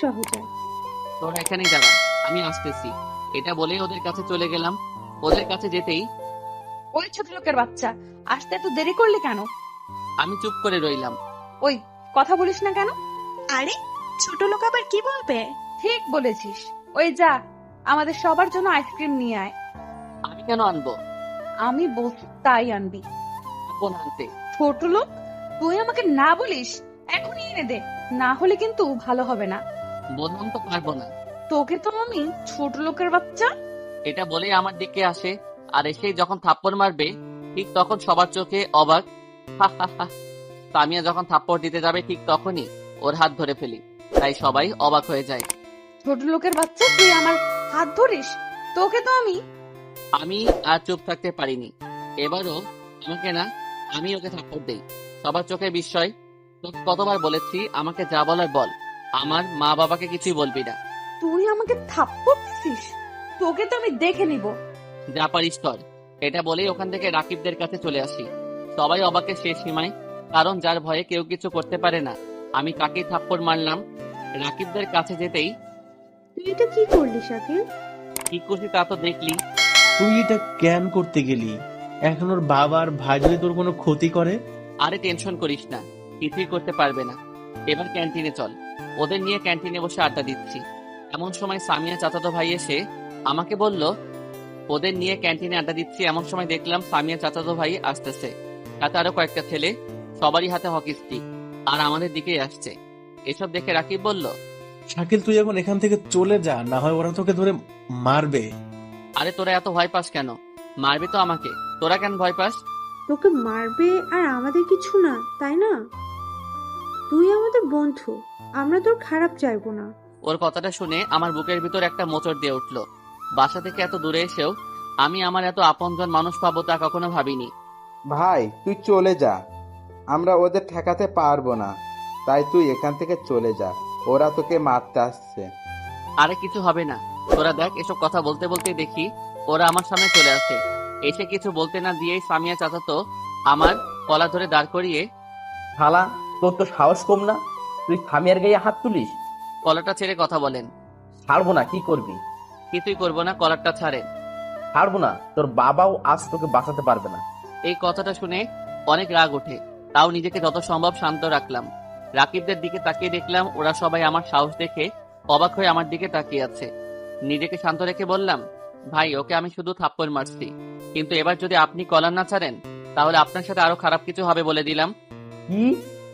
সহজে। তোরা এখানেই দাঁড়া, আমি আসতেছি। এটা বলেই ওদের কাছে চলে গেলাম। ওদের কাছে যেতেই ওই ছোট লোকের বাচ্চা, আসতে এত দেরি করলি কেন? আমি চুপ করে রইলাম। ওই, কথা বলিস না কেন? আরে, ছোট লোক আবার কি বলবে? ঠিক বলেছিস। ওই যা, আমাদের সবার জন্য আইসক্রিম নিয়ে আয়। আমি কেন আনবো? আমি বলছি তাই আনবি। আনবো না আনতে। ছোট লোক, তুই আমাকে না বলিস, এখনই এনে দে, না হলে কিন্তু ভালো হবে না। বললাম তো পারবো না। তোকে তো আমি ছোট লোকের বাচ্চা। এটা বলেই আমার দিকে আসে, আর এসেই যখন থাপ্পড় মারবে ঠিক তখন সবার চোখে অবাক। হা হা হা। সামিয়া যখন থাপ্পড় দিতে যাবে ঠিক তখনই ওর হাত ধরে ফেলি, তাই সবাই অবাক হয়ে যায়। ছোট লোকের বাচ্চা, তুই আমার হাত ধরিস? তোকে তো আমি। আমি আর চুপ থাকতে পারিনি। এবারও আমাকে না, আমি ওকে থাপ্পড় দেই। সবার চোখে বিস্ময়। তোকে কতবার বলেছি আমাকে যা বলার বল, আমার মা বাবাকে কিছুই বলবি না। তুই আমাকে থাপ্পড় দিছিস? তোকে তো আমি দেখে নিব। যা পারিস কর। এটা বলেই ওখান থেকে রাকিবদের কাছে চলে আসি। সবাই অবাকের শেষ সীমায়, কারণ যার ভয়ে কেউ কিছু করতে পারে না আমি কাকেই থাপ্পড় মারলাম। রাকিবদের কাছে যেতেই তুই এটা কি করলি শাকিল? কি খুশি তা তো দেখলি। তুই এটা কেন করতে গেলি? এখন ওর বাবার ভাই যদি তোর কোনো ক্ষতি করে? আরে টেনশন করিস না, কিছুই করতে পারবে না। এবার ক্যান্টিনে চল। ওদের নিয়ে ক্যান্টিনে বসে আড্ডা দিচ্ছি। এমন সময় সামিয়া চাচাতো ভাই এসে আমাকে বলল, ওদের নিয়ে ক্যান্টিনে আড্ডা দিচ্ছি এমন সময় দেখলাম সামিয়া চাচাতো ভাই আসতেছে, সাথে আরো কয়েকটা ছেলে, সবারই হাতে হকি স্টিক, আর আমাদের দিকেই আসছে। এসব দেখে রাকিব বলল, শাকিল, তুই এখন এখান থেকে চলে যা, না হয় ওরা তোকে ধরে মারবে। আরে তোরা এত ভয় পাস কেন? মারবে তো আমাকে, তোরা কেন ভয় পাস? তোকে মারবে আর আমাদের কিছু না, তাই না? তুই আমাদের বন্ধু, আমরা তোর খারাপ চাইবো না। ওর কথাটা শুনে আমার বুকের ভিতর একটা মোচড় দিয়ে উঠলো। বাসা থেকে এত দূরে এসেও আমি আমার এত আপনজন মানুষ পাবো তা কখনো ভাবিনি। ভাই তুই চলে যা, আমরা ওদের ঠেকাতে পারবো না, তাই তুই এখান থেকে চলে যা, ওরা তোকে মারতে আসছে। আরে কিছু হবে না, তোরা দেখ। এসব কথা বলতে বলতে দেখি ওরা আমার সামনে চলে আসে। এসে কিছু বলতে না দিয়েই সামিয়া চাচাতো আমার কলা ধরে দাঁড় করিয়ে, শালা, তোর তো সাহস কম না, তুই সামিয়ার গায়ে হাত তুলিস? কলারটা ছেড়ে কথা বলেন। ছাড়বো না, কি করবি? কিছুই করবো না, কলারটা ছাড়েন। ছাড়বো না, তোর বাবাও আজ তোকে বাঁচাতে পারবে না। এই কথাটা শুনে অনেক রাগ ওঠে, তাও নিজেকে যত সম্ভব শান্ত রাখলাম। রাকিবদের দিকে তাকিয়ে দেখলাম ওরা সবাই আমার সাহস দেখে অবাক হয়ে আমার দিকে তাকিয়ে আছে। নিজেকে শান্ত রেখে বললাম, ভাই ওকে আমি শুধু থাপ্পড় মারছি, কিন্তু এবার যদি আপনি কলার না ছাড়েন তাহলে আপনার সাথে আরো খারাপ কিছু হবে বলে দিলাম। কি?